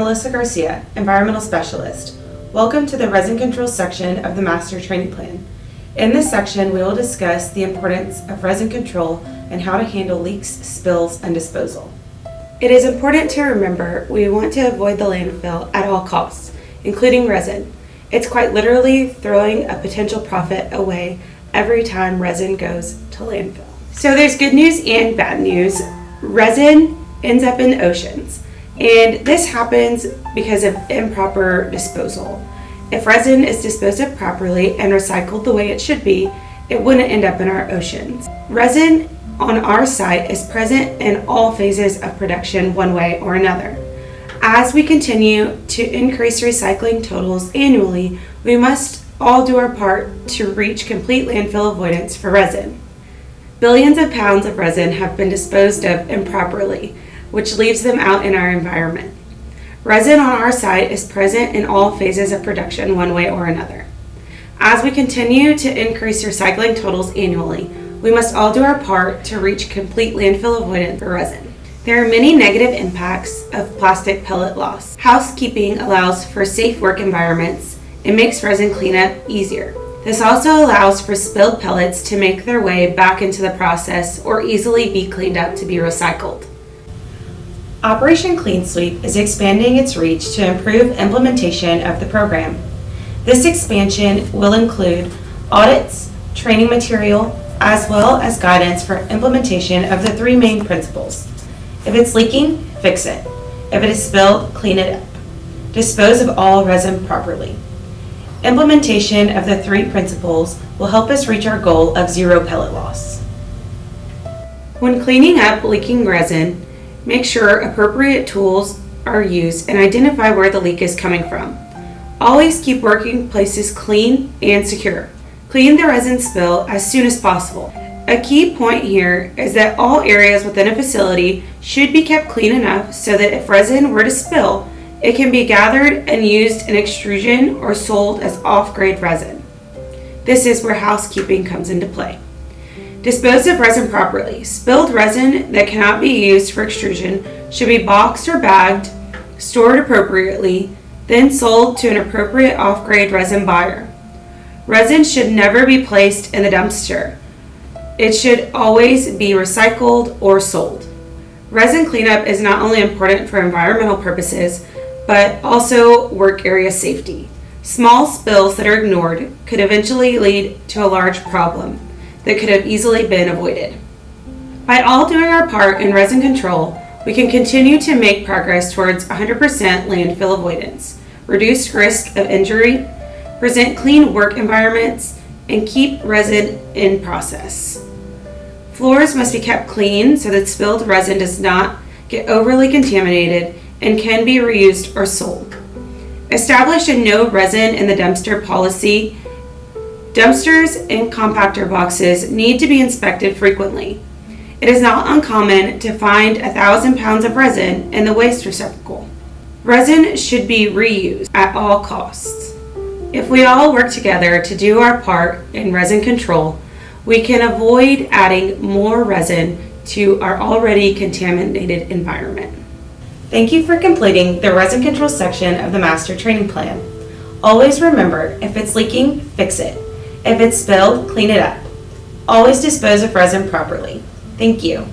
Melissa Garcia, Environmental Specialist. Welcome to the Resin Control section of the Master Training Plan. In this section, we will discuss the importance of resin control and how to handle leaks, spills, and disposal. It is important to remember we want to avoid the landfill at all costs, including resin. It's quite literally throwing a potential profit away every time resin goes to landfill. So there's good news and bad news. Resin ends up in oceans, and this happens because of improper disposal. If resin is disposed of properly and recycled the way it should be, it wouldn't end up in our oceans. Resin on our site is present in all phases of production one way or another. As we continue to increase recycling totals annually, we must all do our part to reach complete landfill avoidance for resin. Billions of pounds of resin have been disposed of improperly, which leaves them out in our environment. Resin on our site is present in all phases of production one way or another. As we continue to increase recycling totals annually, we must all do our part to reach complete landfill avoidance for resin. There are many negative impacts of plastic pellet loss. Housekeeping allows for safe work environments and makes resin cleanup easier. This also allows for spilled pellets to make their way back into the process or easily be cleaned up to be recycled. Operation Clean Sweep is expanding its reach to improve implementation of the program. This expansion will include audits, training material, as well as guidance for implementation of the three main principles. If it's leaking, fix it. If it is spilled, clean it up. Dispose of all resin properly. Implementation of the three principles will help us reach our goal of zero pellet loss. When cleaning up leaking resin, make sure appropriate tools are used and identify where the leak is coming from. Always keep working places clean and secure. Clean the resin spill as soon as possible. A key point here is that all areas within a facility should be kept clean enough so that if resin were to spill, it can be gathered and used in extrusion or sold as off-grade resin. This is where housekeeping comes into play. Dispose of resin properly. Spilled resin that cannot be used for extrusion should be boxed or bagged, stored appropriately, then sold to an appropriate off-grade resin buyer. Resin should never be placed in the dumpster. It should always be recycled or sold. Resin cleanup is not only important for environmental purposes, but also work area safety. Small spills that are ignored could eventually lead to a large problem that could have easily been avoided. By all doing our part in resin control, we can continue to make progress towards 100% landfill avoidance, reduce risk of injury, present clean work environments, and keep resin in process. Floors must be kept clean so that spilled resin does not get overly contaminated and can be reused or sold. Establish a no resin in the dumpster policy. Dumpsters and compactor boxes need to be inspected frequently. It is not uncommon to find 1,000 pounds of resin in the waste receptacle. Resin should be reused at all costs. If we all work together to do our part in resin control, we can avoid adding more resin to our already contaminated environment. Thank you for completing the resin control section of the Master Training Plan. Always remember, if it's leaking, fix it. If it's spilled, clean it up. Always dispose of resin properly. Thank you.